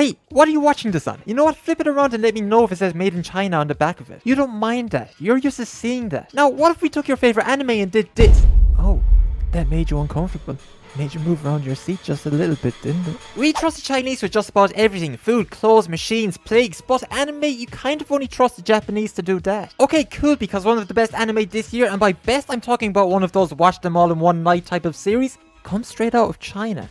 Hey, what are you watching this on? You know what? Flip it around and let me know if it says made in China on the back of it. You don't mind that. You're used to seeing that. Now, what if we took your favorite anime and did this? Oh, that made you uncomfortable. Made you move around your seat just a little bit, didn't it? We trust the Chinese with just about everything. Food, clothes, machines, plagues. But anime, you kind of only trust the Japanese to do that. Okay, cool, because one of the best anime this year, and by best I'm talking about one of those watch them all in one night type of series, comes straight out of China.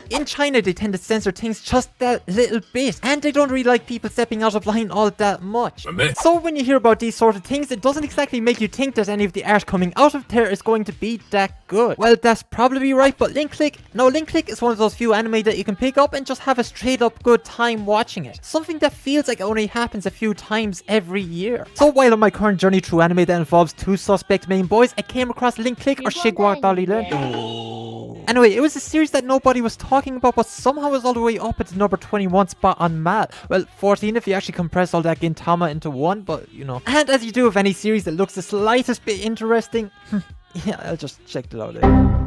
In China, they tend to censor things just that little bit, and they don't really like people stepping out of line all that much. So when you hear about these sort of things, it doesn't exactly make you think that any of the art coming out of there is going to be that good. Well, that's probably right, but Link Click is one of those few anime that you can pick up and just have a straight up good time watching it. Something that feels like it only happens a few times every year. So while on my current journey through anime that involves two suspect main boys, I came across Link Click or Shiguang Daili. Anyway, it was a series that nobody was talking about, but somehow was all the way up at the number 21 spot on MAL. Well, 14 if you actually compress all that Gintama into one, but you know. And as you do with any series that looks the slightest bit interesting, yeah, I'll just check it out later.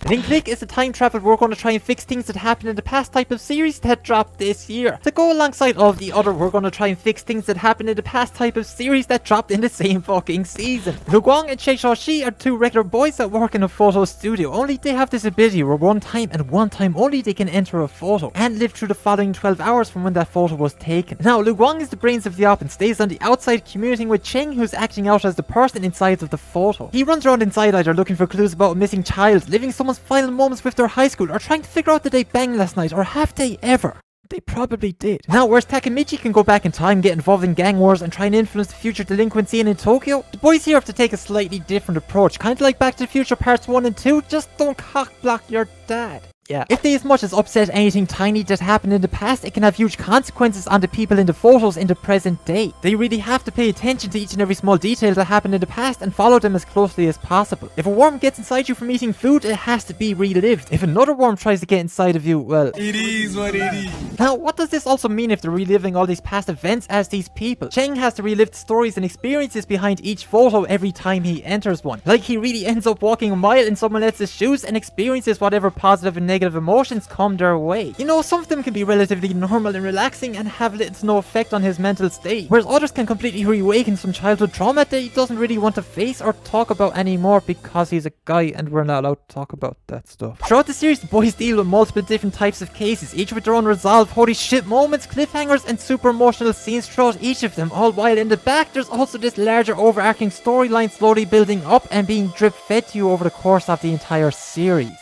Link Click is a time travel we're going to try and fix things that happened in the past type of series that dropped this year. To go alongside all of the other, we're going to try and fix things that happened in the past type of series that dropped in the same fucking season. Lu Guang and Cheng Xioashi are two regular boys that work in a photo studio, only they have this ability where one time and one time only they can enter a photo and live through the following 12 hours from when that photo was taken. Now, Lu Guang is the brains of the op and stays on the outside commuting with Cheng, who's acting out as the person inside of the photo. He runs around inside either looking for clues about a missing child, living someone's final moments with their high school, or trying to figure out did they bang last night, or have they ever? They probably did. Now, whereas Takemichi can go back in time, get involved in gang wars, and try and influence the future delinquent scene in Tokyo, the boys here have to take a slightly different approach, kind of like Back to the Future Parts 1 and 2, just don't cock-block your dad. Yeah. If they as much as upset anything tiny that happened in the past, it can have huge consequences on the people in the photos in the present day. They really have to pay attention to each and every small detail that happened in the past and follow them as closely as possible. If a worm gets inside you from eating food, it has to be relived. If another worm tries to get inside of you, well, it is what it is. Now, what does this also mean if they're reliving all these past events as these people? Cheng has to relive the stories and experiences behind each photo every time he enters one. Like he really ends up walking a mile in someone else's shoes and experiences whatever positive and negative emotions come their way. You know, some of them can be relatively normal and relaxing and have little to no effect on his mental state, whereas others can completely reawaken some childhood trauma that he doesn't really want to face or talk about anymore because he's a guy and we're not allowed to talk about that stuff. Throughout the series, the boys deal with multiple different types of cases, each with their own resolve, holy shit moments, cliffhangers, and super emotional scenes throughout each of them, all while in the back there's also this larger overarching storyline slowly building up and being drip fed to you over the course of the entire series.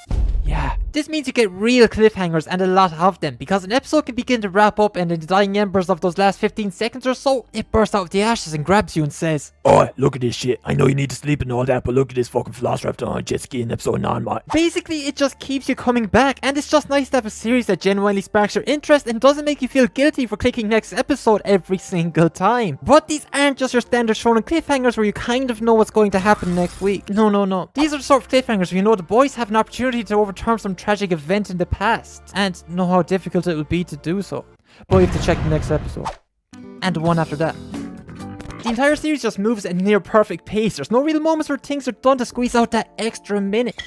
Yeah. This means you get real cliffhangers and a lot of them, because an episode can begin to wrap up and in the dying embers of those last 15 seconds or so, it bursts out of the ashes and grabs you and says, "Oh, look at this shit. I know you need to sleep and all that, but look at this fucking Velociraptor on a jet ski in episode 9, mate." Basically, it just keeps you coming back, and it's just nice to have a series that genuinely sparks your interest and doesn't make you feel guilty for clicking next episode every single time. But these aren't just your standard shonen cliffhangers where you kind of know what's going to happen next week. No. These are the sort of cliffhangers where you know the boys have an opportunity to overturn some tragic event in the past and know how difficult it will be to do so. But you have to check the next episode and the one after that. The entire series just moves at a near perfect pace. There's no real moments where things are done to squeeze out that extra minute.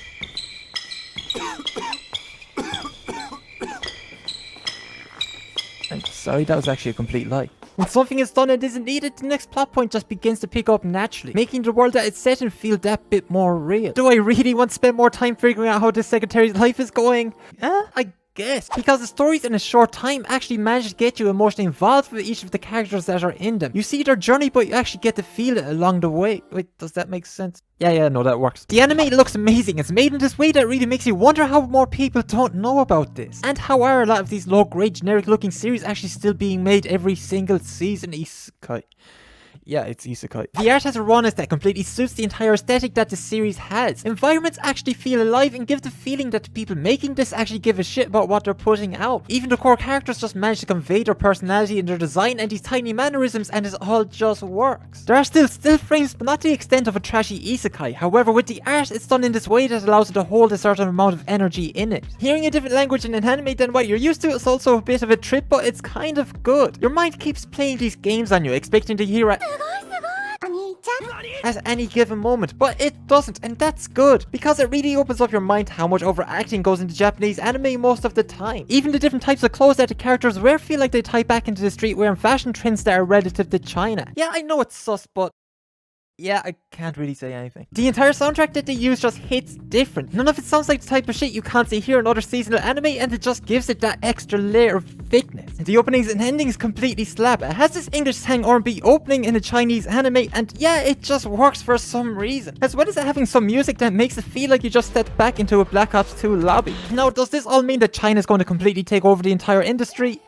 I'm sorry, that was actually a complete lie. When something is done and isn't needed, the next plot point just begins to pick up naturally, making the world that it's set in feel that bit more real. Do I really want to spend more time figuring out how this secretary's life is going? I guess. Because the stories in a short time actually manage to get you emotionally involved with each of the characters that are in them. You see their journey, but you actually get to feel it along the way. Wait, does that make sense? Yeah, no, that works. The anime looks amazing. It's made in this way that really makes you wonder how more people don't know about this. And how are a lot of these low-grade, generic-looking series actually still being made every single season? Isekai. Yeah, it's isekai. The art has a rawness that completely suits the entire aesthetic that the series has. Environments actually feel alive and give the feeling that the people making this actually give a shit about what they're putting out. Even the core characters just manage to convey their personality in their design and these tiny mannerisms, and it all just works. There are still frames, but not to the extent of a trashy isekai. However, with the art, it's done in this way that allows it to hold a certain amount of energy in it. Hearing a different language in an anime than what you're used to is also a bit of a trip, but it's kind of good. Your mind keeps playing these games on you, expecting to hear at any given moment, but it doesn't, and that's good, because it really opens up your mind to how much overacting goes into Japanese anime most of the time. Even the different types of clothes that the characters wear feel like they tie back into the streetwear and fashion trends that are relative to China. Yeah, I know it's sus, but yeah, I can't really say anything. The entire soundtrack that they use just hits different. None of it sounds like the type of shit you can't see here in other seasonal anime, and it just gives it that extra layer of thickness. The openings and endings completely slap. It has this English sang R&B opening in a Chinese anime, and yeah, it just works for some reason. As well as it having some music that makes it feel like you just stepped back into a Black Ops 2 lobby. Now, does this all mean that China's going to completely take over the entire industry?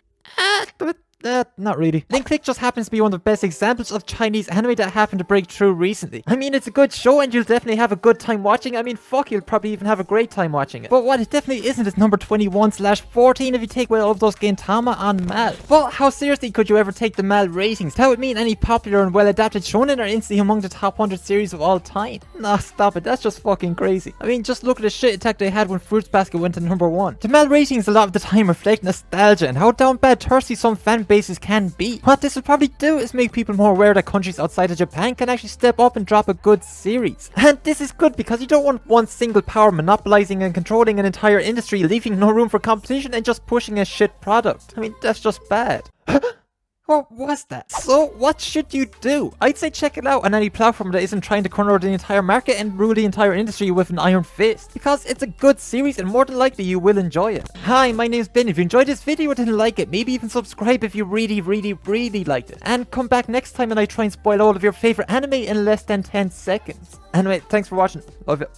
Not really. Link Click just happens to be one of the best examples of Chinese anime that happened to break through recently. I mean, it's a good show and you'll definitely have a good time watching. I mean, fuck, you'll probably even have a great time watching it. But what it definitely isn't is number 21/14 if you take away all of those Gintama on Mal. But how seriously could you ever take the Mal ratings? That would mean any popular and well-adapted shonen are instantly among the top 100 series of all time. Nah, stop it. That's just fucking crazy. I mean, just look at the shit attack they had when Fruits Basket went to number 1. The Mal ratings a lot of the time reflect nostalgia and how down bad thirsty some fan bases can be. What this will probably do is make people more aware that countries outside of Japan can actually step up and drop a good series. And this is good because you don't want one single power monopolizing and controlling an entire industry, leaving no room for competition and just pushing a shit product. I mean, that's just bad. What was that? So, what should you do? I'd say check it out on any platform that isn't trying to corner the entire market and rule the entire industry with an iron fist. Because it's a good series and more than likely you will enjoy it. Hi, my name's Ben. If you enjoyed this video, then like it. Maybe even subscribe if you really liked it. And come back next time and I try and spoil all of your favorite anime in less than 10 seconds. Anyway, thanks for watching. Love it.